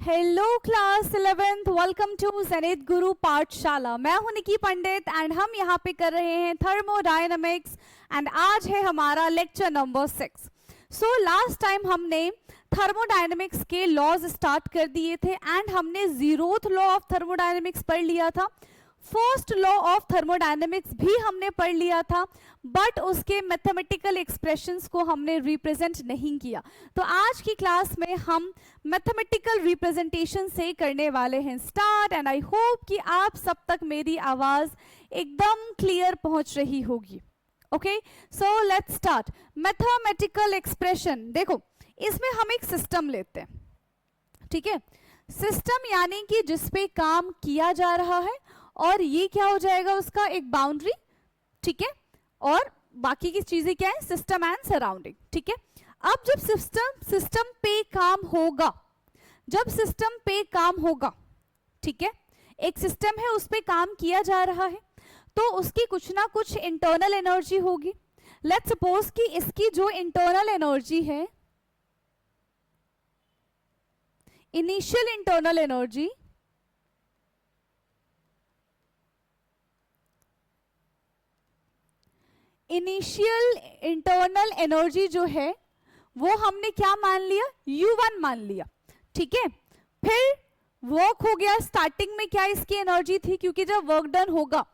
Hello class 11th, welcome to Zenith Guru Pathshala. मैं हूं निकी पंडित and हम यहाँ पे कर रहे हैं थर्मोडायनेमिक्स एंड आज है हमारा lecture number 6। So last time हमने थर्मोडायनेमिक्स के लॉज स्टार्ट कर दिए थे एंड हमने जीरोथ लॉ ऑफ थर्मोडायनेमिक्स पढ़ लिया था। फर्स्ट लॉ ऑफ थर्मोडायनेमिक्स भी हमने पढ़ लिया था, बट उसके मैथमेटिकल एक्सप्रेशंस को हमने रिप्रेजेंट नहीं किया। तो आज की क्लास में हम मैथमेटिकल रिप्रेजेंटेशन से करने वाले हैं स्टार्ट एंड आई होप कि आप सब तक मेरी आवाज एकदम क्लियर पहुंच रही होगी। Okay, so let's start. Mathematical expression, देखो इसमें हम एक सिस्टम लेते हैं, ठीक है। सिस्टम यानी कि जिसपे काम किया जा रहा है और ये क्या हो जाएगा, उसका एक बाउंड्री, ठीक है, और बाकी की चीजें क्या है, सिस्टम एंड सराउंडिंग, ठीक है। अब जब सिस्टम पे काम होगा, जब सिस्टम पे काम होगा, ठीक है, एक सिस्टम है उस पे काम किया जा रहा है, तो उसकी कुछ ना कुछ इंटरनल एनर्जी होगी। लेट्स सपोज कि इसकी जो इंटरनल एनर्जी है, initial internal energy, initial internal energy जो है वो हमने क्या मान लिया, U1 मान लिया, ठीक है। फिर वर्क हो गया, स्टार्टिंग में क्या इसकी एनर्जी थी, क्योंकि जब वर्क डन होगा,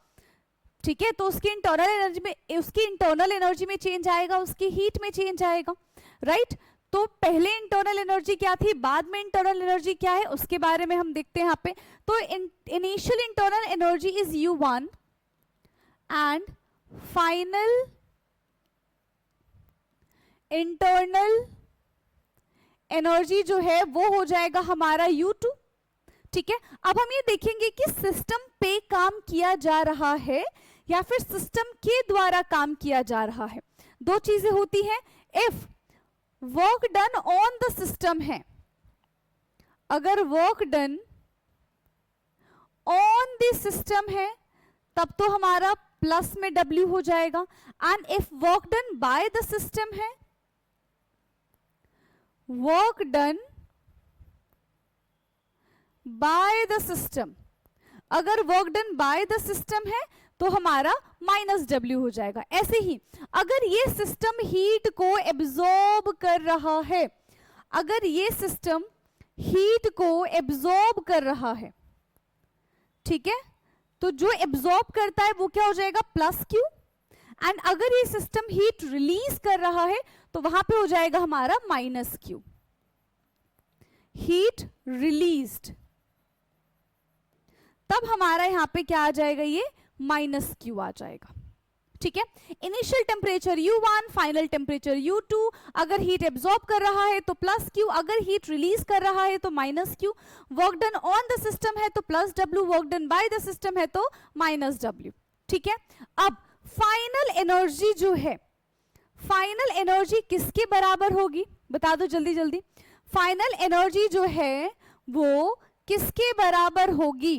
ठीक है, तो उसकी इंटरनल एनर्जी में चेंज आएगा, उसकी हीट में चेंज आएगा, राइट। तो पहले इंटरनल एनर्जी क्या थी, बाद में इंटरनल एनर्जी क्या है, उसके बारे में हम देखते हैं यहाँ पे। तो initial internal energy is U1 and final internal energy जो है वो हो जाएगा हमारा U2, ठीक है। अब हम ये देखेंगे कि सिस्टम पे काम किया जा रहा है या फिर सिस्टम के द्वारा काम किया जा रहा है। दो चीजें होती हैं। If work done on the system है, अगर work done on the system है तब तो हमारा प्लस में W हो जाएगा। And if work done by the system है, work done by the system, अगर work done by the system है तो हमारा -W हो जाएगा। ऐसे ही अगर ये सिस्टम हीट को एब्जॉर्ब कर रहा है, अगर ये सिस्टम हीट को एब्जॉर्ब कर रहा है, ठीक है, तो जो एब्जॉर्ब करता है वो क्या हो जाएगा, +Q। एंड अगर ये सिस्टम हीट रिलीज कर रहा है तो वहां पे हो जाएगा हमारा -Q, हीट रिलीज्ड। तब हमारा यहां पे क्या आ जाएगा, ये -Q आ जाएगा, ठीक है। Initial temperature U1, final temperature U2। अगर हीट एब्जॉर्ब कर रहा है तो +Q, अगर हीट रिलीज कर रहा है तो -Q। Work done on the system है तो +W, work done by the system है तो -W, ठीक है। अब फाइनल एनर्जी जो है, फाइनल एनर्जी किसके बराबर होगी, बता दो जल्दी जल्दी। फाइनल एनर्जी जो है वो किसके बराबर होगी,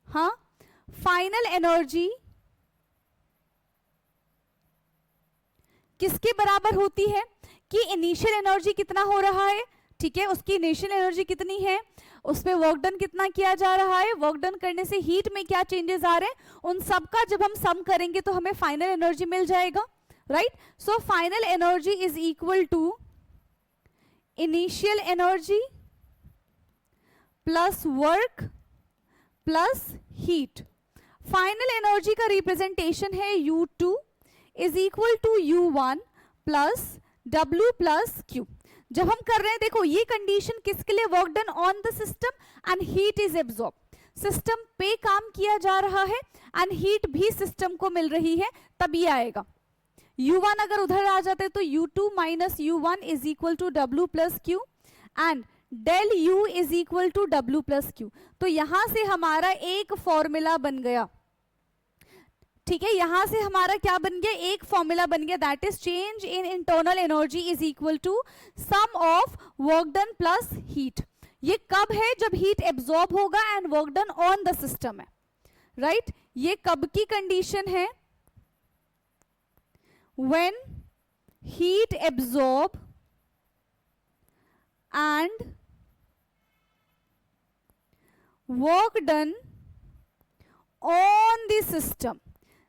हाँ, फाइनल एनर्जी किसके बराबर होती है कि इनिशियल एनर्जी कितना हो रहा है, ठीक है, उसकी इनिशियल एनर्जी कितनी है, उस पे वर्क डन कितना किया जा रहा है, वर्क डन करने से हीट में क्या चेंजेस आ रहे हैं, उन सब का जब हम सम करेंगे तो हमें फाइनल एनर्जी मिल जाएगा, right. So final energy is equal to initial energy plus work plus heat. Final energy का रिप्रेजेंटेशन है U2 is equal to U1 plus W plus Q। जब हम कर रहे हैं, देखो ये कंडीशन किसके लिए, work done on the system and heat is absorb, system पे काम किया जा रहा है एंड हीट भी सिस्टम को मिल रही है, तब ये आएगा। U1 अगर उधर आ जाते तो U2 minus U1 is equal to W plus Q and del U is equal to W plus Q। तो यहां से हमारा एक फॉर्मूला बन गया, ठीक है, यहां से हमारा क्या बन गया, एक फॉर्मूला बन गया, that is change in internal energy is equal to sum of work done plus heat. ये कब है, जब हीट एब्जॉर्ब होगा and work done on the system है, राइट। ये कब की कंडीशन है, when heat absorb and work done on the system,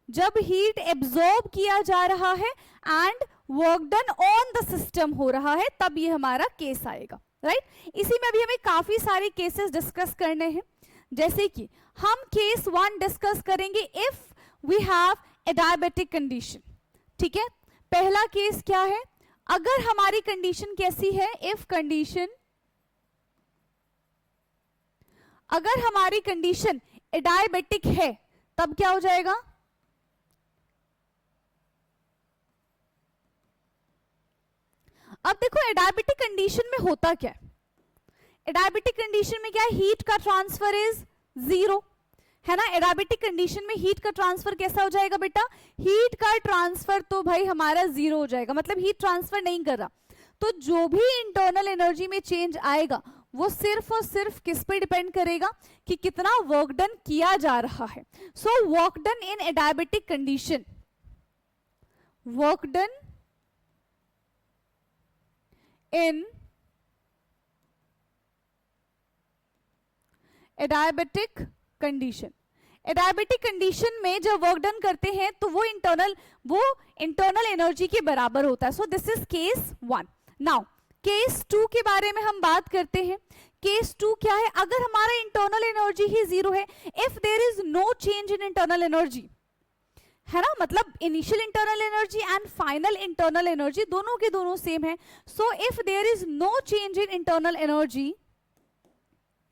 जब हीट एब्जॉर्ब किया जा रहा है and work done on the system हो रहा है, तब ये हमारा केस आएगा, राइट। इसी में भी हमें काफी सारे केसेस डिस्कस करने हैं, जैसे कि हम केस 1 डिस्कस करेंगे if we have adiabatic condition. ठीक है, पहला केस क्या है, अगर हमारी कंडीशन कैसी है, इफ कंडीशन, अगर हमारी कंडीशन डायबिटिक है तब क्या हो जाएगा, अब देखो डायबिटिक कंडीशन में होता क्या है, डायबिटिक कंडीशन में क्या है, हीट का ट्रांसफर इज 0 है ना। डायबिटिक कंडीशन में हीट का ट्रांसफर कैसा हो जाएगा बेटा, हीट का ट्रांसफर तो भाई हमारा 0 हो जाएगा, मतलब हीट ट्रांसफर नहीं कर रहा, तो जो भी इंटरनल एनर्जी में चेंज आएगा वो सिर्फ और सिर्फ किस पे डिपेंड करेगा कि कितना वर्क डन किया जा रहा है। So work done in A diabetic condition, work done in A diabetic condition, diabetic condition में जब वर्क डन करते हैं तो वो इंटरनल एनर्जी के बराबर होता है। So this is case 1। Now case 2 के बारे में हम बात करते हैं। केस 2 क्या है, अगर हमारा इंटरनल एनर्जी ही 0 है, if there is no change in internal energy, है ना, मतलब initial internal energy and final internal energy दोनों के दोनों सेम है। So if there is no change in internal energy,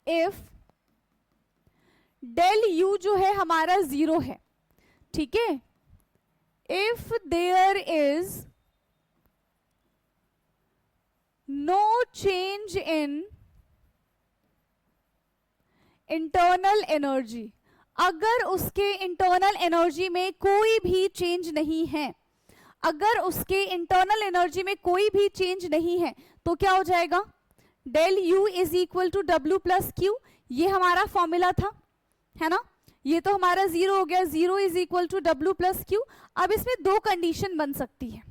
if del U जो है हमारा 0 है, ठीक है, if there is no change in internal energy, अगर उसके इंटरनल एनर्जी में कोई भी चेंज नहीं है, अगर उसके इंटरनल एनर्जी में कोई भी चेंज नहीं है तो क्या हो जाएगा, del U is equal to W plus Q, ये हमारा फॉर्मूला था, है ना, ये तो हमारा 0 हो गया, 0 is equal to W plus Q. अब इसमें 2 कंडीशन बन सकती है,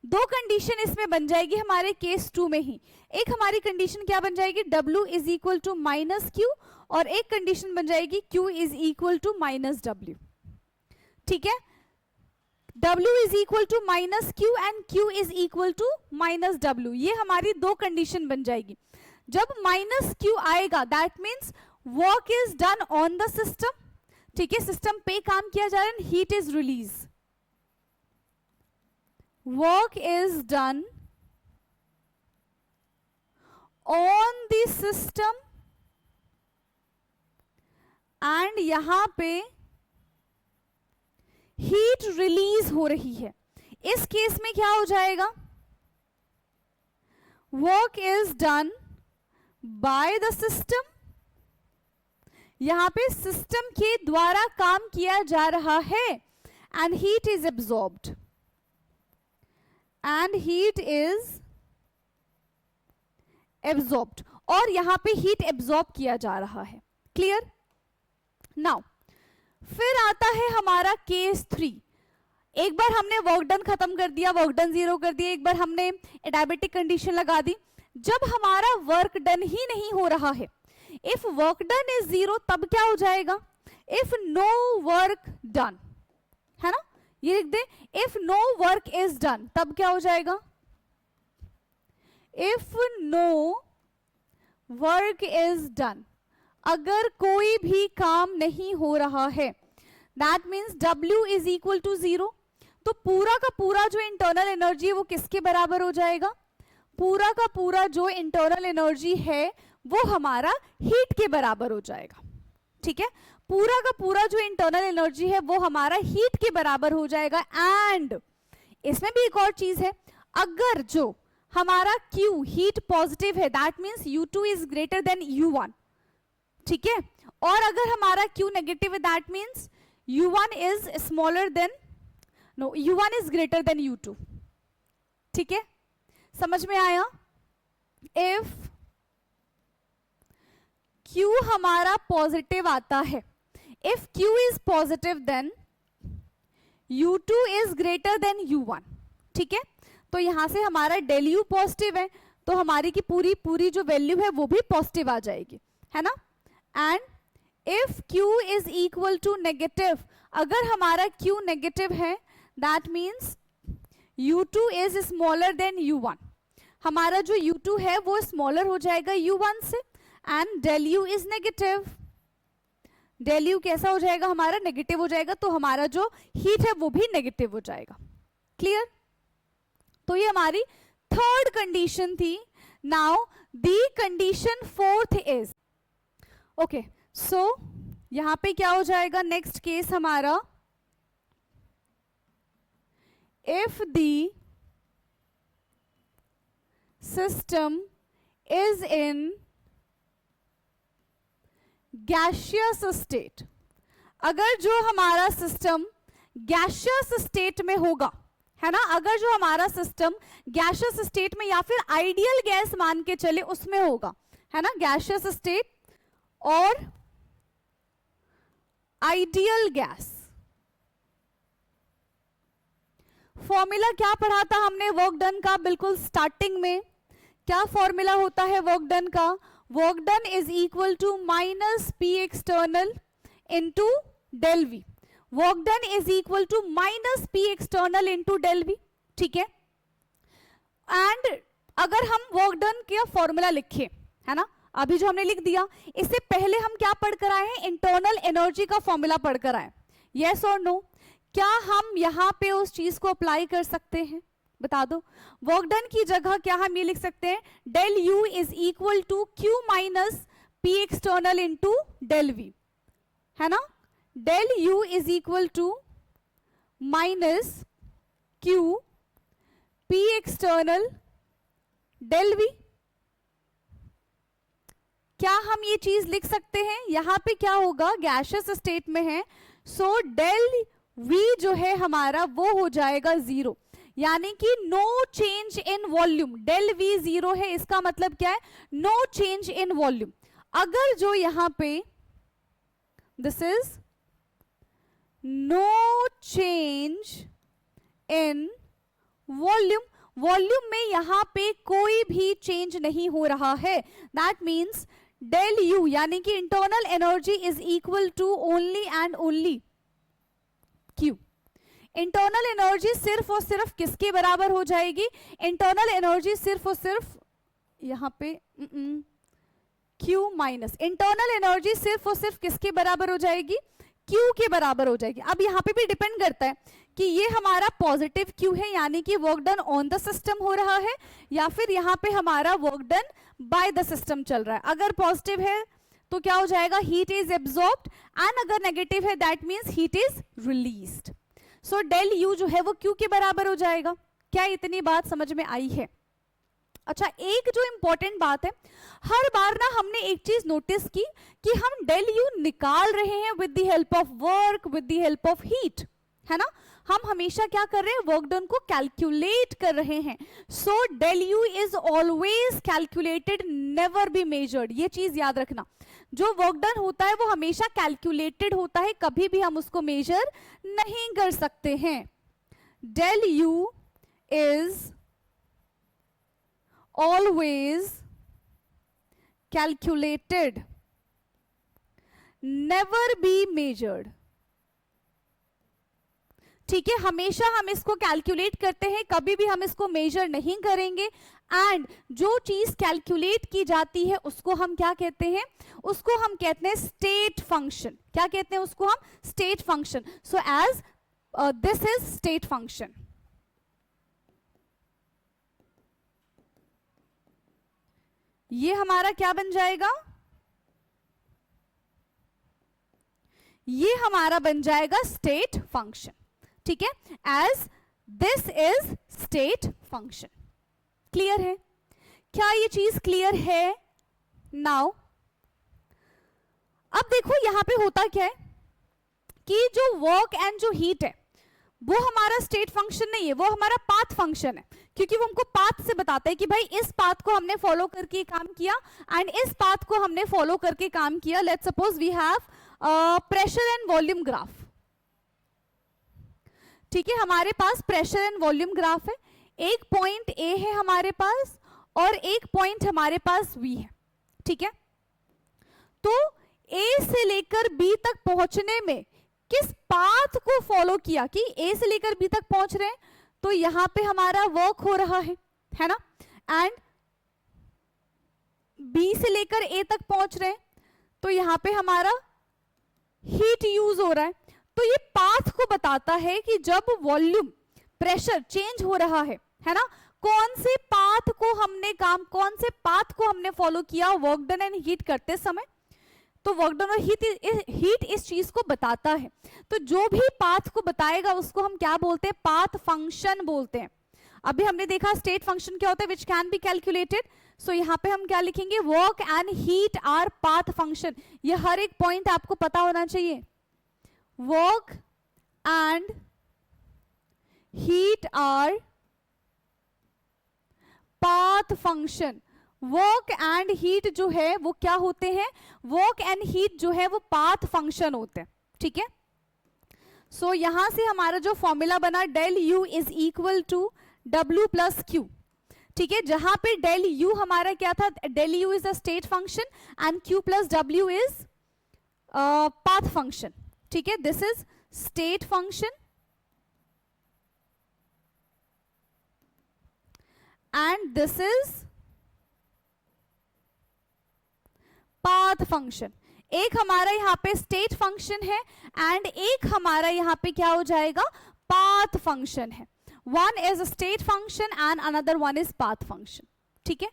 2 कंडीशन इसमें बन जाएगी हमारे केस 2 में ही। एक हमारी कंडीशन क्या बन जाएगी, W is equal to minus Q, और एक कंडीशन बन जाएगी Q is equal to minus W। ठीक है, W is equal to minus Q and Q is equal to minus W, ये हमारी 2 कंडीशन बन जाएगी। जब माइनस Q आएगा that means work is done on the system, ठीक है, सिस्टम पे काम किया जा रहा है, heat is release, work is done on the system and यहां पे हीट रिलीज हो रही है। इस केस में क्या हो जाएगा, work is done by the system, यहां पे सिस्टम के द्वारा काम किया जा रहा है and heat is absorbed, and heat is absorbed, और यहां पे हीट एब्जॉर्ब किया जा रहा है। क्लियर। नाउ फिर आता है हमारा केस 3। एक बार हमने वर्क डन खत्म कर दिया, वर्क डन 0 कर दिया, एक बार हमने डायबिटिक कंडीशन लगा दी। जब हमारा वर्क डन ही नहीं हो रहा है, इफ वर्क डन इज 0 तब क्या हो जाएगा, इफ नो वर्क डन, है ना, ये लिख दे, if no work is done तब क्या हो जाएगा, if no work is done, अगर कोई भी काम नहीं हो रहा है, that means W is equal to 0, तो पूरा का पूरा जो इंटरनल एनर्जी है वो किसके बराबर हो जाएगा, पूरा का पूरा जो इंटरनल एनर्जी है वो हमारा हीट के बराबर हो जाएगा। ठीक है, पूरा का पूरा जो इंटरनल एनर्जी है वो हमारा हीट के बराबर हो जाएगा। एंड इसमें भी एक और चीज है, अगर जो हमारा Q हीट पॉजिटिव है that means U2 is greater than U1, ठीक है, और अगर हमारा Q नेगेटिव है that means U1 is smaller than, no, U1 is greater than U2। ठीक है, समझ में आया। इफ Q हमारा पॉजिटिव आता है, if Q is positive then U2 is greater than U1, ठीक है, तो यहां से हमारा डेल U पॉजिटिव है तो हमारी की पूरी जो वैल्यू है वो भी पॉजिटिव आ जाएगी, है ना। And if Q is equal to negative, अगर हमारा Q नेगेटिव है that means U2 is smaller than U1, हमारा जो U2 है वो स्मॉलर हो जाएगा U1 से, and del U is negative, del U कैसा हो जाएगा हमारा, नेगेटिव हो जाएगा, तो हमारा जो हीट है वो भी नेगेटिव हो जाएगा। क्लियर? तो ये हमारी थर्ड कंडीशन थी। Now the condition fourth is, okay so यहां पे क्या हो जाएगा नेक्स्ट केस हमारा, if the system is in gaseous state, अगर जो हमारा सिस्टम गैसियस स्टेट में होगा, है ना, अगर जो हमारा सिस्टम गैसियस स्टेट में या फिर आइडियल गैस मान के चले उसमें होगा, है ना, गैसियस स्टेट और आइडियल गैस। फॉर्मूला क्या पढ़ा था हमने वर्क डन का बिल्कुल स्टार्टिंग में, क्या फॉर्मूला होता है वर्क डन का, work done is equal to minus P external into del V, work done is equal to minus P external into del V, ठीक है। एंड अगर हम वर्क डन का फॉर्मूला लिखे, है ना, अभी जो हमने लिख दिया, इससे पहले हम क्या पढ़ कर आए हैं, इंटरनल एनर्जी का फॉर्मूला पढ़ कर आए, यस और नो, क्या हम यहां पे उस चीज को अप्लाई कर सकते हैं, बता दो। वर्क डन की जगह क्या हम ये लिख सकते हैं, del U is equal to Q minus P external into del V, है ना, del U is equal to minus Q P external del V. क्या हम ये चीज लिख सकते हैं, यहां पे क्या होगा, गैसियस स्टेट में है, सो डेल वी जो है हमारा वो हो जाएगा जीरो, यानी कि no change in volume, del V zero है, इसका मतलब क्या है, नो चेंज इन वॉल्यूम। अगर जो यहां पे this is no change in volume, volume में यहां पे कोई भी चेंज नहीं हो रहा है, दैट मीन्स डेल यू यानी कि internal energy is equal to only and only Q. Internal energy सिर्फ और सिर्फ किसके बराबर हो जाएगी, इंटरनल एनर्जी सिर्फ और सिर्फ यहां पे क्यू माइनस, इंटरनल एनर्जी सिर्फ और सिर्फ किसके बराबर हो जाएगी, क्यू के बराबर हो जाएगी। अब यहाँ पे भी डिपेंड करता है कि ये हमारा पॉजिटिव क्यू है यानी कि work done on the system हो रहा है, या फिर यहाँ पे हमारा work done by the system चल रहा है। अगर पॉजिटिव है तो क्या हो जाएगा, हीट इज एब्जॉर्ब्ड, एंड अगर नेगेटिव है that means heat is released. So del U जो है वो क्यू के बराबर हो जाएगा। क्या इतनी बात समझ में आई है? अच्छा, एक जो इंपॉर्टेंट बात है, हर बार ना हमने एक चीज नोटिस की कि हम डेल यू निकाल रहे हैं with the help of work, with the help of heat, है ना, हम हमेशा क्या कर रहे हैं, वर्क डन को कैलकुलेट कर रहे हैं। So del U is always calculated, never be measured. ये चीज याद रखना, जो वर्क डन होता है वो हमेशा कैलकुलेटेड होता है, कभी भी हम उसको मेजर नहीं कर सकते हैं। Del U is always calculated, never be measured। ठीक है, हमेशा हम इसको कैलकुलेट करते हैं, कभी भी हम इसको मेजर नहीं करेंगे। एंड जो चीज कैलकुलेट की जाती है उसको हम क्या कहते हैं, उसको हम कहते हैं स्टेट फंक्शन। क्या कहते हैं उसको हम, state function. So as this is state function. ये हमारा क्या बन जाएगा, ये हमारा बन जाएगा स्टेट फंक्शन। ठीक है, as this is state function. Clear है? क्या ये चीज क्लियर है? नाउ अब देखो यहां पे होता क्या है कि जो वर्क एंड जो हीट है वो हमारा स्टेट फंक्शन नहीं है, वो हमारा पाथ फंक्शन है, क्योंकि वो हमको पाथ से बताता है कि भाई इस पाथ को हमने फॉलो करके काम किया एंड इस पाथ को हमने फॉलो करके काम किया। Let's suppose we have pressure and volume graph. ठीक है, हमारे पास प्रेशर एंड वॉल्यूम ग्राफ है, एक पॉइंट ए है हमारे पास और एक पॉइंट हमारे पास बी है। ठीक है, तो ए से लेकर बी तक पहुंचने में किस पाथ को फॉलो किया, कि ए से लेकर बी तक पहुंच रहे हैं तो यहां पे हमारा वर्क हो रहा है ना, एंड बी से लेकर ए तक पहुंच रहे हैं तो यहां पे हमारा हीट यूज हो रहा है। तो ये पाथ को बताता है कि जब वॉल्यूम प्रेशर चेंज हो रहा है ना, कौन से पाथ को हमने फॉलो किया वर्क डन एंड हीट करते समय। तो वर्क डन और हीट इस चीज को बताता है। तो जो भी पाथ को बताएगा उसको हम क्या बोलते हैं, पाथ फंक्शन बोलते हैं। अभी हमने देखा स्टेट फंक्शन क्या होता है, विच कैन बी कैलकुलेटेड। सो यहाँ पे हम क्या लिखेंगे, work and heat our path function. ये हर एक पॉइंट आपको पता होना चाहिए। Work and heat our path function. Work and heat जो है वो क्या होते हैं, वर्क एंड हीट जो है वो पाथ फंक्शन होते हैं, ठीक है। सो यहां से हमारा जो फॉर्मूला बना del U is equal to W plus Q, ठीक है, जहां पे डेल यू हमारा क्या था, del U is a state function and Q plus W is path function, ठीक है। This is state function and this is path function. एक हमारा यहाँ पे स्टेट फंक्शन है एंड एक हमारा यहाँ पे क्या हो जाएगा, पाथ फंक्शन है। One is a state function and another one is path function, ठीक है।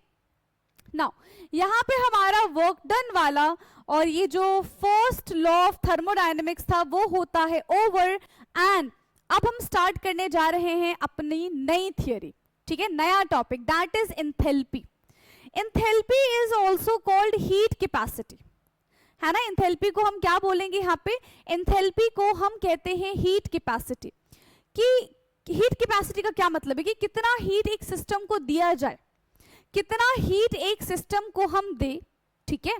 नाउ यहाँ पे हमारा वर्क डन वाला और ये जो फर्स्ट लॉ ऑफ थर्मोडायनेमिक्स था वो होता है ओवर, एंड अब हम स्टार्ट करने जा रहे हैं अपनी नई थियरी, ठीक है, नया topic, that is enthalpy. Enthalpy is also called heat capacity, है ना। एंथैल्पी को हम क्या बोलेंगे यहाँ पे, एंथैल्पी को हम कहते हैं हीट कैपेसिटी। कि हीट कैपेसिटी का क्या मतलब है कि कितना हीट एक सिस्टम को दिया जाए, कितना हीट एक सिस्टम को हम दे, ठीक है,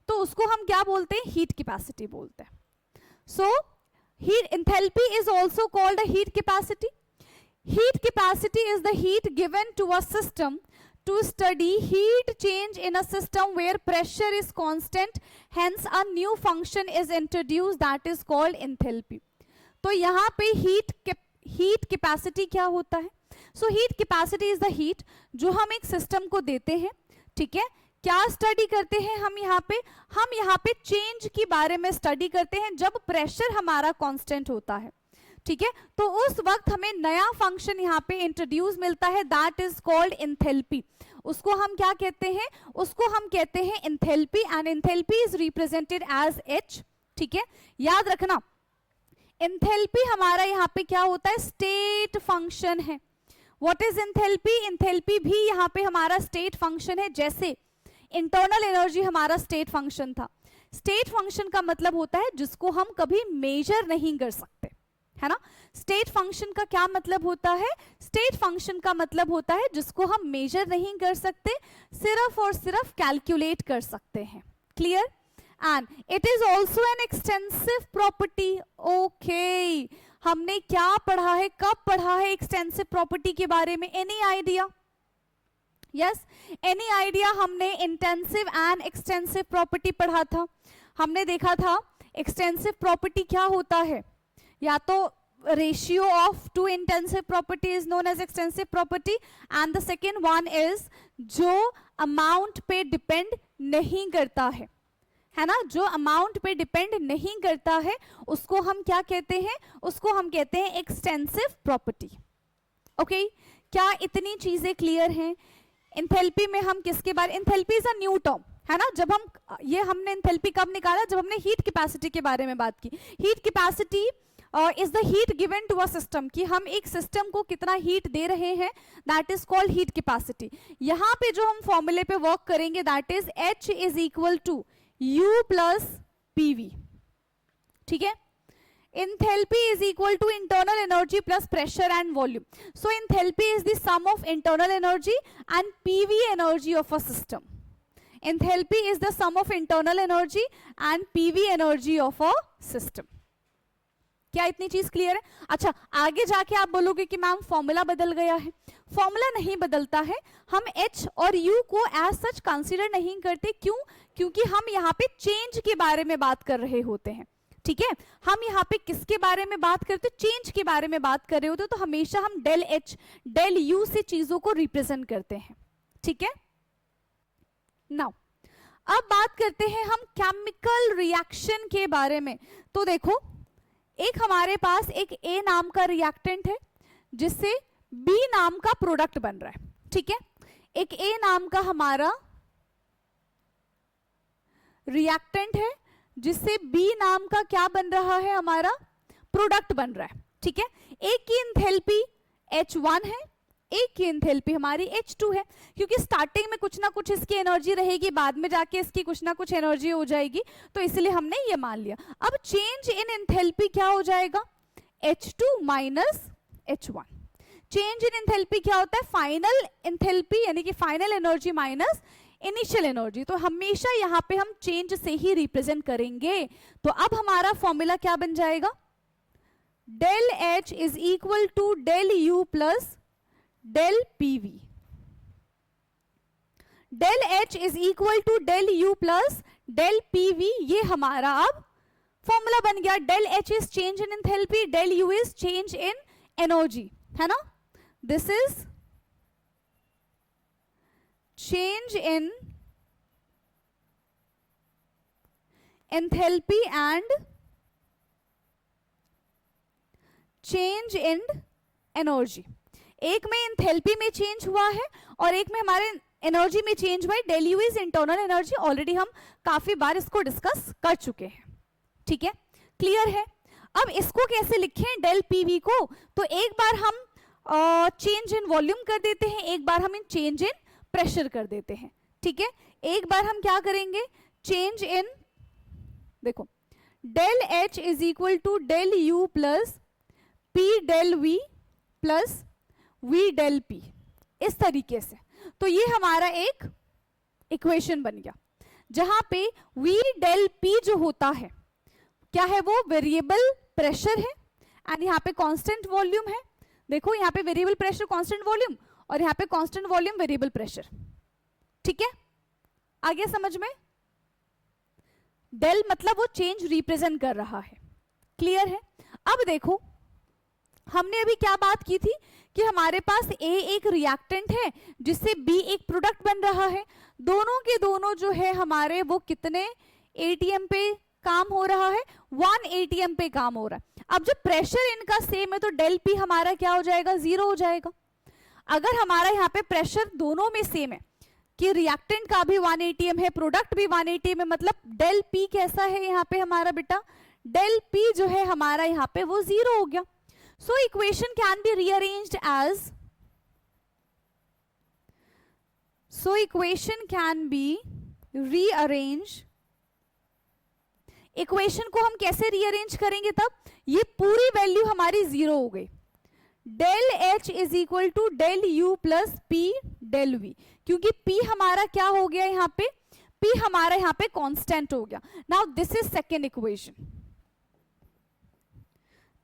तो उसको हम क्या बोलते हैं, हीट कैपेसिटी बोलते हैं। So heat enthalpy is also called a heat capacity. Heat capacity is the heat given to a system to study heat change in a system where pressure is constant. Hence, a new function is introduced that is called enthalpy. तो यहाँ पे heat capacity क्या होता है? So heat capacity is the heat जो हम एक system को देते हैं, ठीक है। क्या स्टडी करते हैं हम यहाँ पे चेंज के बारे में स्टडी करते हैं जब प्रेशर हमारा कांस्टेंट होता है, ठीक है। तो उस वक्त हमें नया फंक्शन यहाँ पे इंट्रोड्यूस मिलता है, दैट इज कॉल्ड एंथैल्पी। उसको हम क्या कहते हैं, उसको हम कहते हैं enthalpy, and enthalpy is represented as H, ठीक है। याद रखना एंथैल्पी हमारा यहाँ पे क्या होता है, स्टेट फंक्शन है। व्हाट इज एंथैल्पी, एंथैल्पी भी यहाँ पे हमारा स्टेट फंक्शन है। जैसे इंटरनल एनर्जी हमारा स्टेट फंक्शन था। स्टेट फंक्शन का मतलब होता है जिसको हम कभी मेजर नहीं कर सकते, है ना। स्टेट फंक्शन का क्या मतलब होता है, स्टेट फंक्शन का मतलब होता है जिसको हम मेजर नहीं कर सकते, सिर्फ और सिर्फ कैलकुलेट कर सकते हैं। Clear. And it is also an extensive property. Okay, हमने क्या पढ़ा है, कब पढ़ा है एक्सटेंसिव प्रॉपर्टी के बारे में, any idea? Yes, any idea. हमने इंटेंसिव एंड एक्सटेंसिव प्रॉपर्टी पढ़ा था। हमने देखा था एक्सटेंसिव प्रॉपर्टी क्या होता है, या तो ratio of two intensive property is known as extensive property, and the second one is जो अमाउंट पे डिपेंड नहीं करता है ना, जो अमाउंट पे डिपेंड नहीं करता है उसको हम क्या कहते हैं, उसको हम कहते हैं एक्सटेंसिव प्रॉपर्टी। ओके, क्या इतनी चीजें क्लियर हैं? एंथैल्पी में हम किसके बारे, enthalpy is a new term, है ना। जब हम ये हमने एंथैल्पी कब निकाला, जब हमने हीट कैपेसिटी के बारे में बात की। Heat capacity is the heat given to a system, कि हम एक सिस्टम को कितना हीट दे रहे हैं, that is called heat capacity. यहाँ पे जो हम फॉर्मूले पे वर्क करेंगे that is H is equal to U plus PV, ठीक है। enthalpy is equal to internal energy plus pressure and volume. So enthalpy is the sum of internal energy and PV energy of a system. Enthalpy is the sum of internal energy and PV energy of a system. क्या इतनी चीज clear है? अच्छा, आगे जाके आप बोलोगे कि मैम फॉर्मूला बदल गया है। फॉर्मूला नहीं बदलता है, हम H और U को एज सच कंसीडर नहीं करते। क्यों? क्योंकि हम यहाँ पे चेंज के बारे में बात कर रहे होते हैं। ठीक है, हम यहाँ पे किसके बारे में बात करते? चेंज के बारे में बात कर रहे होते, तो हमेशा हम डेल H डेल U से चीजों को रिप्रेजेंट करते हैं। ठीक है, नाउ अब बात करते हैं हम केमिकल रिएक्शन के बारे में। तो देखो, एक हमारे पास एक A नाम का रिएक्टेंट है जिससे B नाम का प्रोडक्ट बन रहा है। ठीक है, एक A नाम का हमारा रिएक्टेंट है जिससे B नाम का क्या बन रहा है? हमारा प्रोडक्ट बन रहा है। ठीक है, एक की एंथैल्पी H1 है, एक की एंथैल्पी हमारी H2 है। क्योंकि स्टार्टिंग में कुछ ना कुछ इसकी एनर्जी रहेगी, बाद में जाके इसकी कुछ ना कुछ एनर्जी हो जाएगी, तो इसलिए हमने ये मान लिया। अब चेंज इन एंथैल्पी क्या हो जाएगा? H2 minus H1। Change in enthalpy क्या होता है? फाइनल एंथैल्पी यानी कि final energy minus initial energy. तो हमेशा यहाँ पे हम चेंज से ही रिप्रेजेंट करेंगे। तो अब हमारा फॉर्मूला क्या बन जाएगा? Del H is equal to del U plus del PV। Del H is equal to del U plus del PV, ये हमारा अब फॉर्मूला बन गया। Del H is change in enthalpy, del U is change in energy, है ना? This is change in enthalpy and change in energy. एक में enthalpy में चेंज हुआ है और एक में हमारे एनर्जी में चेंज हुआ है। Del U is internal energy, already हम काफी बार इसको डिस्कस कर चुके हैं। ठीक है, क्लियर है? अब इसको कैसे लिखें डेल पीवी को? तो एक बार हम चेंज इन वॉल्यूम कर देते हैं, एक बार हम इन चेंज इन प्रेशर कर देते हैं। ठीक है, एक बार हम क्या करेंगे? चेंज इन, देखो, del H is equal to del U plus P del V plus V del P, इस तरीके से। तो ये हमारा एक इक्वेशन बन गया जहां पे V डेल P जो होता है क्या है? वो वेरिएबल प्रेशर है एंड यहाँ पे कांस्टेंट वॉल्यूम है। देखो, यहाँ पे वेरिएबल प्रेशर कांस्टेंट वॉल्यूम और यहाँ पे कांस्टेंट वॉल्यूम वेरिएबल प्रेशर। ठीक है, आ गया समझ में? डेल मतलब वो चेंज रिप्रेजेंट कर रहा है। क्लियर है? अब देखो, हमने अभी क्या बात की थी कि हमारे पास A एक रिएक्टेंट है जिससे B एक प्रोडक्ट बन रहा है। दोनों के दोनों जो है हमारे, वो कितने ATM पे काम हो रहा है? 1 ATM पे काम हो रहा है। अब जब प्रेशर इनका सेम है तो डेल P हमारा क्या हो जाएगा? 0 हो जाएगा। अगर हमारा यहाँ पे प्रेशर दोनों में सेम है कि रिएक्टेंट का भी 1 ATM है, प्रोडक्ट भी 1 ATM है, मतलब डेल P कैसा है यहाँ पे हमारा बेटा? डेल P जो है हमारा यहाँ पे वो 0 हो गया। So equation can be rearranged as, so equation can be rearranged, equation को हम कैसे रीअरेंज करेंगे? तब ये पूरी वैल्यू हमारी 0 हो गई। Del H is equal to del U plus P del V, क्योंकि P हमारा क्या हो गया यहाँ पे? P हमारा यहाँ पे कांस्टेंट हो गया। Now this is second equation.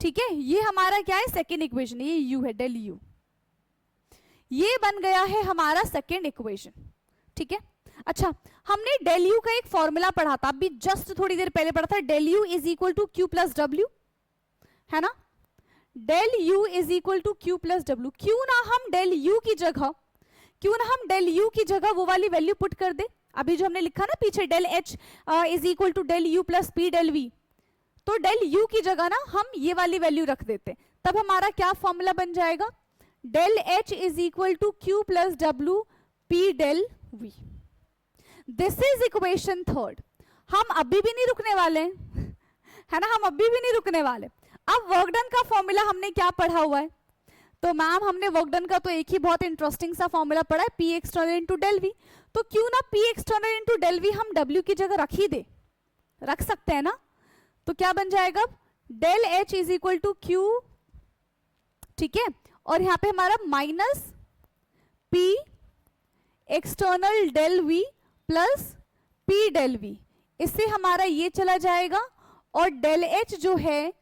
ठीक है, ये हमारा क्या है? Second equation. ये U है, डेल U, ये बन गया है हमारा सेकेंड इक्वेशन। ठीक है, अच्छा, हमने डेल U का एक फॉर्मूला पढ़ा था, अभी जस्ट थोड़ी देर पहले पढ़ा था। Del U is equal to Q plus W, है ना? Del U is equal to Q plus W। क्यों ना हम डेल U की जगह वो वाली वैल्यू पुट कर दे, अभी जो हमने लिखा ना पीछे, del H is equal to del U plus P del V। तो डेल U की जगह ना हम ये वाली वैल्यू रख देते, तब हमारा क्या फॉर्मूला बन जाएगा? Del H is equal to Q plus W P del V। This is equation third. हम अभी भी नहीं रुकने वाले हैं, है ना? हम अभी भी नहीं रुकने वाले। अब वर्क डन का फॉर्मूला हमने क्या पढ़ा हुआ है? तो मैम हमने वर्क डन का तो एक ही बहुत इंटरेस्टिंग सा फॉर्मूला पढ़ा है, P external into del V। तो क्यों ना P external into del V हम W की जगह रख ही दे, रख सकते हैं ना? तो क्या बन जाएगा? Del H is equal to Q, ठीक है, और यहाँ पे हमारा minus P external del V plus P del V, इससे हमारा ये चला जाएगा और डेल H जो है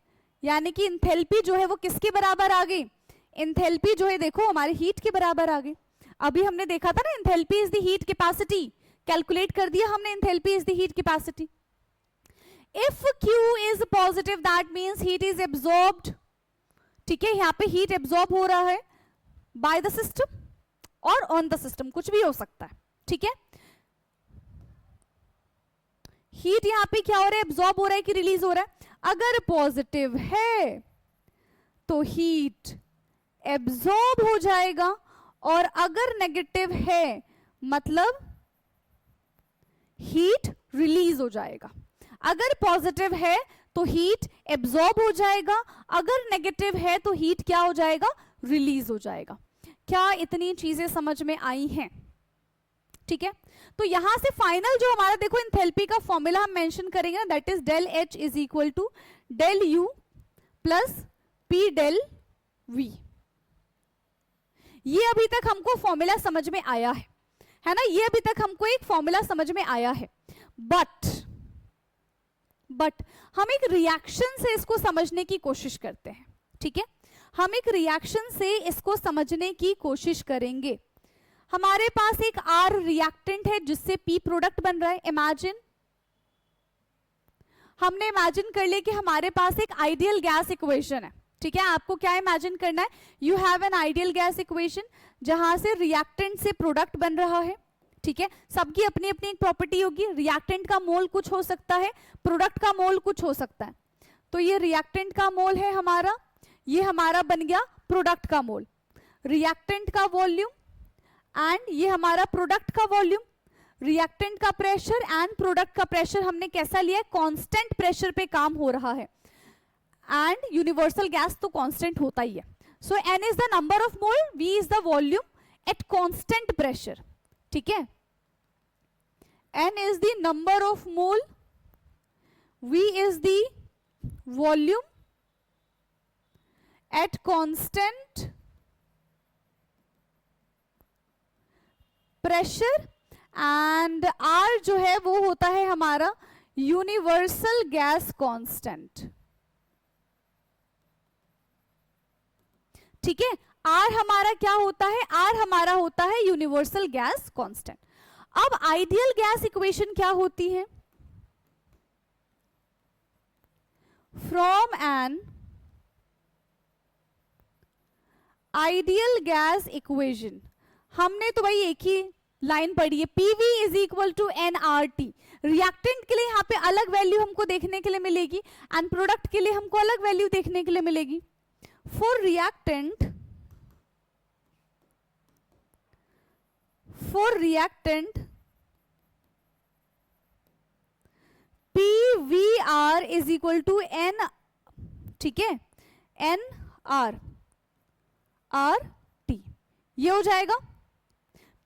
यानी कि इंथैल्पी जो है वो किसके बराबर आ गई, इंथैल्पी जो है देखो हमारे हीट के बराबर आ गई। अभी हमने देखा था ना enthalpy is the heat capacity, calculate कर दिया हमने enthalpy is the heat capacity. If Q is positive that means heat is absorbed, ठीक है, यहाँ पे हीट एब्जॉर्ब हो रहा है बाय द सिस्टम और ऑन द सिस्टम, कुछ भी हो सकता है, ठीक है। हीट यहाँ पे क्या हो रहा है, एब्जॉर्ब हो रहा है कि रिलीज हो रहा है। अगर पॉजिटिव है तो हीट एब्जॉर्ब हो जाएगा और अगर नेगेटिव है मतलब हीट रिलीज हो जाएगा। अगर पॉजिटिव है तो हीट एब्जॉर्ब हो जाएगा, अगर नेगेटिव है तो हीट क्या हो जाएगा, रिलीज हो जाएगा। क्या इतनी चीजें समझ में आई हैं, ठीक है। तो यहां से फाइनल जो हमारा देखो एंथैल्पी का फॉर्मूला हम मेंशन करेंगे ना, that is del H is equal to del U plus P del V. ये अभी तक हमको फॉर्मूला समझ में आया है ना, ये अभी तक हमको एक फॉर्मूला समझ में आया है। बट हम एक रिएक्शन से इसको समझने की कोशिश करते हैं, ठीक है। हम एक रिएक्शन से इसको समझने की कोशिश करेंगे। हमारे पास एक आर रिएक्टेंट है जिससे पी प्रोडक्ट बन रहा है। इमेजिन, हमने इमेजिन कर लिया कि हमारे पास एक आइडियल गैस इक्वेशन है, ठीक है। आपको क्या इमेजिन करना है, you have an ideal gas equation जहां से रिएक्टेंट से प्रोडक्ट बन रहा है, ठीक है। सबकी अपनी अपनी एक प्रॉपर्टी होगी, रिएक्टेंट का मोल कुछ हो सकता है, प्रोडक्ट का मोल कुछ हो सकता है। तो ये रिएक्टेंट का मोल है हमारा, ये हमारा बन गया प्रोडक्ट का मोल, रिएक्टेंट का वॉल्यूम एंड ये हमारा प्रोडक्ट का वॉल्यूम। रिएक्टेंट का प्रेशर एंड प्रोडक्ट का प्रेशर हमने कैसा लिया है, कांस्टेंट प्रेशर पे काम हो रहा है एंड यूनिवर्सल गैस तो कांस्टेंट होता ही है। सो n is the number of mole, v is the volume at constant pressure, ठीक है। n is the number of mole, v is the volume at constant pressure and R जो है वो होता है हमारा यूनिवर्सल गैस कांस्टेंट, ठीक है। R हमारा क्या होता है, R हमारा होता है यूनिवर्सल गैस कांस्टेंट। अब आइडियल गैस इक्वेशन क्या होती है, from an ideal gas equation, हमने तो भाई एक ही लाइन पढ़ी है, PV is equal to nRT। Reactant के लिए यहाँ पे अलग वैल्यू हमको देखने के लिए मिलेगी एंड प्रोडक्ट के लिए हमको अलग वैल्यू देखने के लिए मिलेगी। For reactant PVR is equal to n, ठीक है, nRT ये हो जाएगा।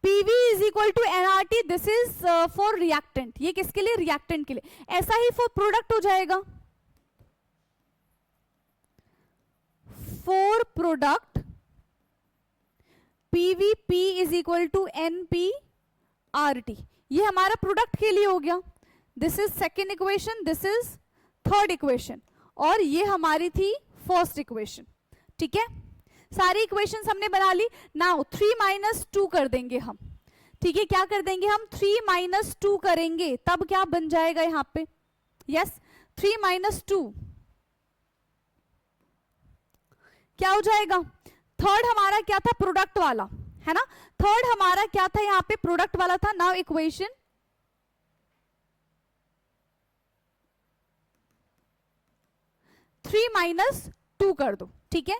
PV is equal to nRT, this is for reactant, ये किसके लिए, रिएक्टेंट के लिए। ऐसा ही फॉर प्रोडक्ट हो जाएगा, for product PVP is equal to NPRT, ये हमारा प्रोडक्ट के लिए हो गया। This is second equation, this is third equation और ये हमारी थी फर्स्ट इक्वेशन, ठीक है। सारी इक्वेशंस हमने बना ली। नाउ 3 माइनस 2 कर देंगे हम, ठीक है। क्या कर देंगे हम, 3 माइनस 2 करेंगे, तब क्या बन जाएगा यहाँ पे, यस 3 माइनस 2 क्या हो जाएगा। थर्ड हमारा क्या था, प्रोडक्ट वाला है ना, थर्ड हमारा क्या था यहाँ पे, प्रोडक्ट वाला था। नाउ इक्वेशन 3 माइनस 2 कर दो, ठीक है।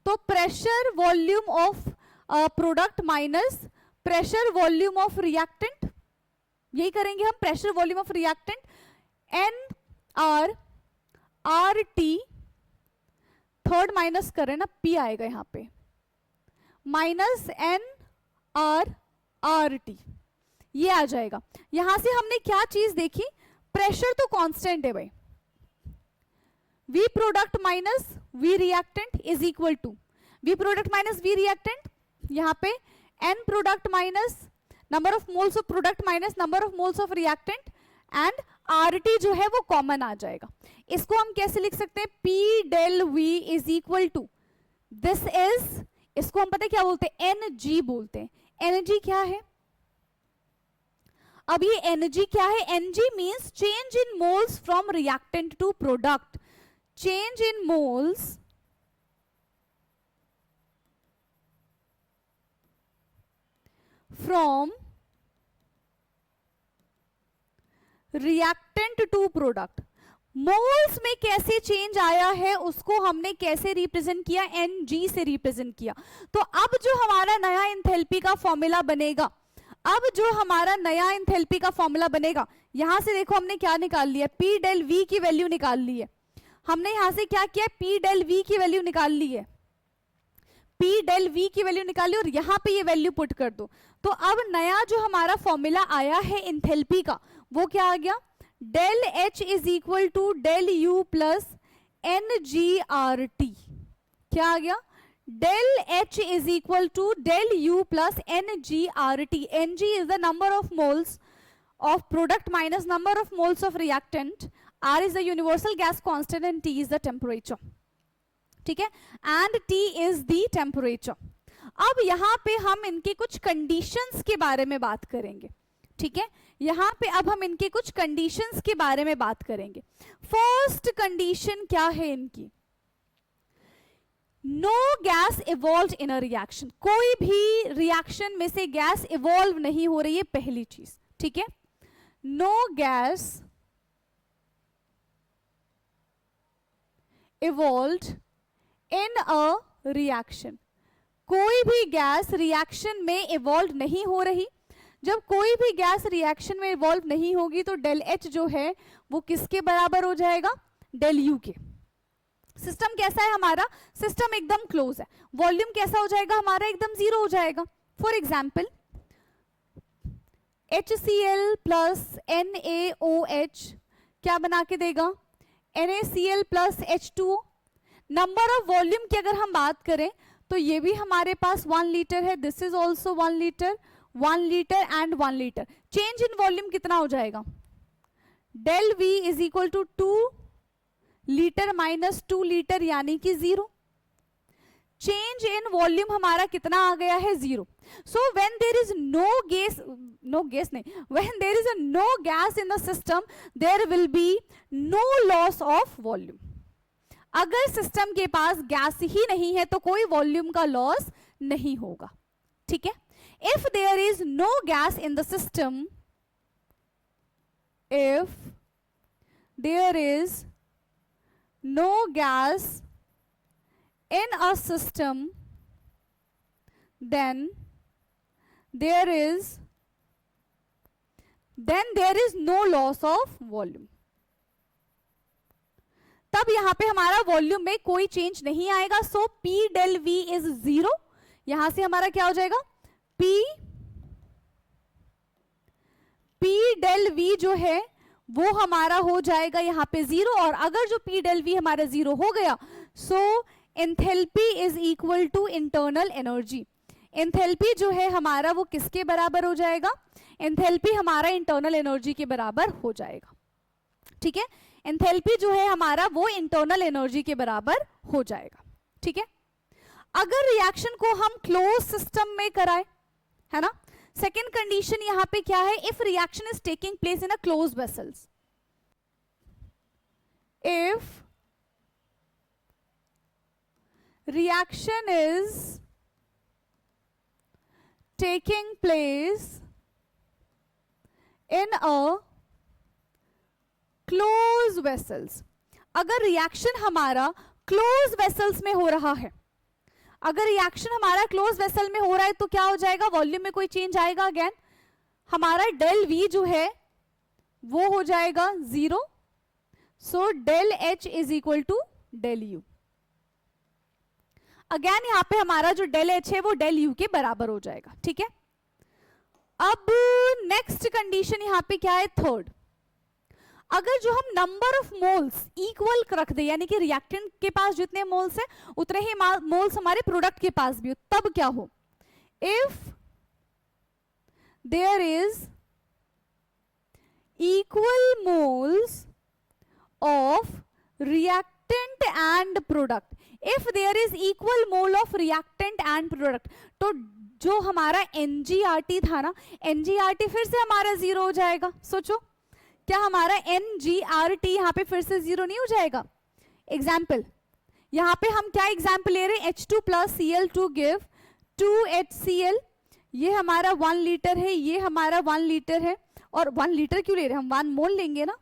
तो pressure volume of product minus pressure volume of reactant, यही करेंगे हम, pressure volume of reactant NRT, third minus करें ना, P आएगा यहाँ पे, माइनस NRT ये आ जाएगा। यहां से हमने क्या चीज देखी, प्रेशर तो कांस्टेंट है भाई, V product minus V reactant is equal to V product minus V reactant, यहाँ पे N product minus number of moles of product minus number of moles of reactant and RT जो है वो common आ जाएगा। इसको हम कैसे लिख सकते हैं, P del V is equal to this is, इसको हम पता है क्या बोलते हैं, Ng बोलते हैं। Ng क्या है, अब ये Ng क्या है, Ng means change in moles from reactant to product, change in moles from reactant to product. Moles में कैसे चेंज आया है उसको हमने कैसे रिप्रेजेंट किया, Ng से रिप्रेजेंट किया। तो अब जो हमारा नया एंथैल्पी का फॉर्मूला बनेगा, अब जो हमारा नया एंथैल्पी का फॉर्मूला बनेगा, यहां से देखो हमने क्या निकाल लिया, P del V की वैल्यू निकाल ली है। हमने यहां से क्या किया, P del V की वैल्यू निकाल ली है, P del V की वैल्यू निकाली और यहां पे ये वैल्यू पुट कर दो। तो अब नया जो हमारा फॉर्मूला आया है एंथैल्पी का वो क्या आ गया, del H is equal to del U plus NGRT। क्या आ गया, del H is equal to del U plus NGRT। Ng is the number of moles of product minus number of moles of reactant, R is the universal gas constant and T is the temperature, ठीक है, and T is the temperature। अब यहां पे हम इनके कुछ conditions के बारे में बात करेंगे, ठीक है, यहां पे अब हम इनके कुछ कंडीशंस के बारे में बात करेंगे। फर्स्ट कंडीशन क्या है इनकी, no gas evolve in a reaction, कोई भी रिएक्शन में से गैस इवॉल्व नहीं हो रही है, पहली चीज, ठीक है, no gas evolve in a reaction, कोई भी गैस रिएक्शन में इवॉल्व नहीं हो रही। जब कोई भी गैस रिएक्शन में इवॉल्व नहीं होगी तो del H जो है वो किसके बराबर हो जाएगा, del U के। सिस्टम कैसा है हमारा, सिस्टम एकदम क्लोज है, वॉल्यूम कैसा हो जाएगा हमारा, एकदम जीरो हो जाएगा। For example HCl plus NaOH क्या बना के देगा, NaCl plus H2O। Number of volume की अगर हम बात करें तो ये भी हमारे पास 1 लीटर है, this is also 1 litre, 1 litre and 1 litre. Change in volume कितना हो जाएगा, del V is equal to 2 litre minus 2 litre यानी कि 0। चेंज इन वॉल्यूम हमारा कितना आ गया है, 0। So when there is no gas in the system there will be no loss of volume. अगर सिस्टम के पास गैस ही नहीं है तो कोई वॉल्यूम का लॉस नहीं होगा, ठीक है। If there is no gas in the system, if there is no gas in a system, then there is no loss of volume। तब यहां पे हमारा वॉल्यूम में कोई चेंज नहीं आएगा। सो P del V इज 0, यहां से हमारा क्या हो जाएगा, P del V जो है वो हमारा हो जाएगा यहाँ पे 0। और अगर जो P del V हमारा 0 हो गया, so enthalpy is equal to internal energy. Enthalpy जो है हमारा वो किसके बराबर हो जाएगा, एंथैल्पी हमारा इंटरनल एनर्जी के बराबर हो जाएगा, ठीक है। एंथैल्पी जो है हमारा वो इंटरनल एनर्जी के बराबर हो जाएगा, ठीक है। अगर रिएक्शन को हम क्लोज सिस्टम में कराएं, है ना, सेकेंड कंडीशन यहां पे क्या है, if reaction is taking place in a close vessels, if reaction is taking place in a close vessels, अगर रिएक्शन हमारा क्लोज वेसल्स में हो रहा है, अगर रिएक्शन हमारा क्लोज वेसल में हो रहा है तो क्या हो जाएगा, वॉल्यूम में कोई चेंज आएगा, अगेन हमारा del V जो है वो हो जाएगा 0। So del H is equal to del U। Again यहां पे हमारा जो del H है वो del U के बराबर हो जाएगा, ठीक है। अब नेक्स्ट कंडीशन यहां पे क्या है, थर्ड, अगर जो हम नंबर ऑफ मोल्स इक्वल रख दे, यानी कि रिएक्टेंट के पास जितने मोल्स हैं उतने ही मोल्स हमारे प्रोडक्ट के पास भी हो, तब क्या हो, if there is equal moles of reactant and product. If there is equal mole of reactant and product, तो जो हमारा NGRT था ना, NGRT फिर से हमारा जीरो हो जाएगा. सोचो क्या हमारा NGRT यहाँ पे फिर से जीरो नहीं हो जाएगा? एग्जाम्पल, यहाँ पे हम क्या एग्जाम्पल ले रहे हैं? H2 plus Cl2 give 2HCl. ये हमारा 1 लीटर है, ये हमारा 1 लीटर है. और 1 लीटर क्यों ले रहे हैं हम? 1 मोल लेंगे ना.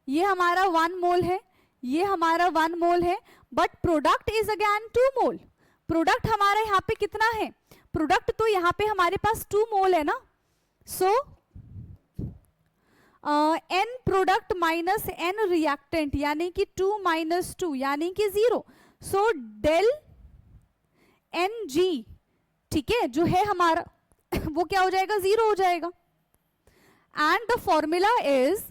ये हमारा 1 मोल है, ये हमारा 1 मोल है, but product is again 2 mole. Product हमारा यहाँ पे कितना है? प्रोडक्ट तो यहाँ पे हमारे पास 2 मोल है ना. सो n product minus n reactant, यानी कि 2 माइनस 2 यानी कि 0. सो डेल Ng, ठीक है, जो है हमारा वो क्या हो जाएगा? 0 हो जाएगा. And the formula is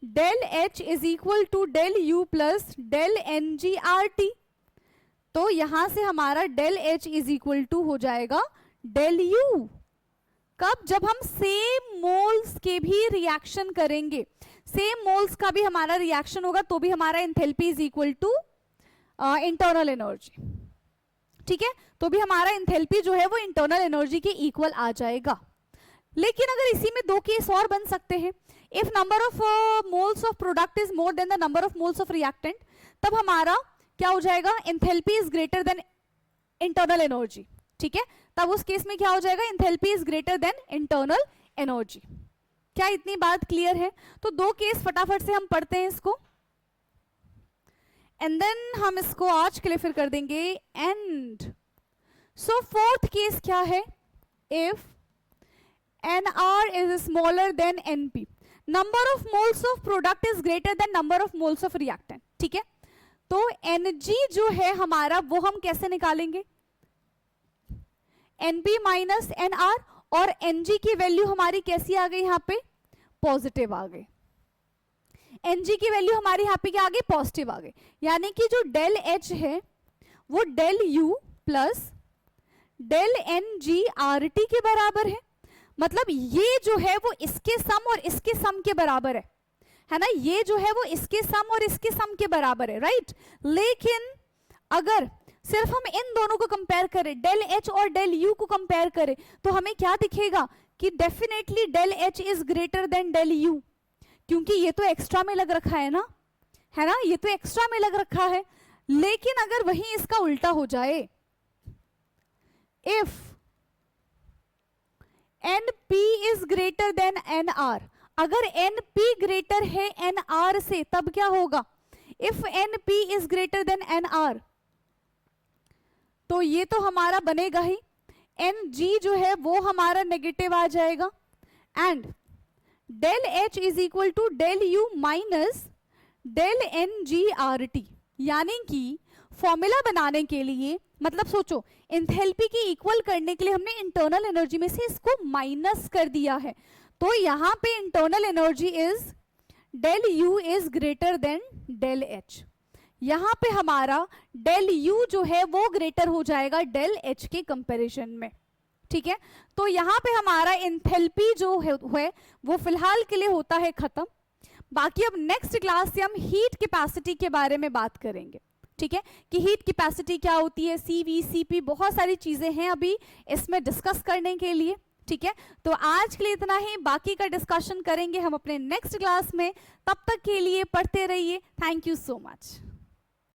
del H is equal to del U plus del NGRT. तो यहां से हमारा del H is equal to हो जाएगा del U. कब? जब हम सेम मोल्स के भी रिएक्शन करेंगे, सेम मोल्स का भी हमारा रिएक्शन होगा, तो भी हमारा enthalpy is equal to internal energy. ठीक है, तो भी हमारा एंथैल्पी जो है वो इंटरनल एनर्जी के इक्वल आ जाएगा. लेकिन अगर इसी में 2 केस और बन सकते हैं. If number of moles of product is more than the number of moles of reactant, तब हमारा क्या हो जाएगा? Enthalpy is greater then internal energy. ठीक है, तब उस केस में क्या हो जाएगा? Enthalpy is greater then internal energy. क्या इतनी बात क्लियर है? तो 2 केस फटाफट से हम पढ़ते हैं इसको, एंड देन हम इसको आज के लिए फिर कर देंगे एंड. सो 4th केस क्या है? If NR is smaller than NP, number of moles of product is greater than number of moles of reactant. ठीक है, तो Ng जो है हमारा वो हम कैसे निकालेंगे? NP माइनस NR, और Ng की वैल्यू हमारी कैसी आ गई? यहाँ पे पॉजिटिव आ गई. Ng की वैल्यू हमारी यहाँ पे क्या आ गई? पॉजिटिव आ गई. यानी कि जो डेल H है वो del U plus del NGRT के बराबर है. मतलब ये जो है वो इसके सम और इसके सम के बराबर है ना. ये जो है वो इसके सम और इसके सम के बराबर है, राइट. लेकिन अगर सिर्फ हम इन दोनों को कंपेयर करें, डेल H और डेल U को कंपेयर करें, तो हमें क्या दिखेगा? कि definitely del H is greater than del U, क्योंकि ये तो एक्स्ट्रा में लग रखा है ना, ये तो एक्स्ट्रा में लग रखा है. लेकिन अगर वहीं इसका उल्टा हो जाए, if NP is greater then NR, अगर NP ग्रेटर है NR से, तब क्या होगा? If NP is greater then NR, तो ये तो हमारा बनेगा ही. Ng जो है वो हमारा नेगेटिव आ जाएगा. And del H is equal to del U minus del NGRT. यानी कि फॉर्मूला बनाने के लिए, मतलब सोचो, एंथैल्पी की इक्वल करने के लिए हमने इंटरनल एनर्जी में से इसको माइनस कर दिया है. तो यहाँ पे internal energy is del U is greater than del H. यहाँ पे हमारा डेल U जो है वो ग्रेटर हो जाएगा डेल H के कंपैरिजन में. ठीक है, तो यहाँ पे हमारा एंथैल्पी जो है वो फिलहाल के लिए होता है खत्म. बाकी अब नेक्स्ट क्लास से हम हीट कैपेसिटी के बारे में बात करेंगे. ठीक है, कि हीट कैपेसिटी क्या होती है, CV, CP, बहुत सारी चीजें हैं अभी इसमें डिस्कस करने के लिए. ठीक है, तो आज के लिए इतना ही. बाकी का डिस्कशन करेंगे हम अपने नेक्स्ट क्लास में. तब तक के लिए पढ़ते रहिए. Thank you so much.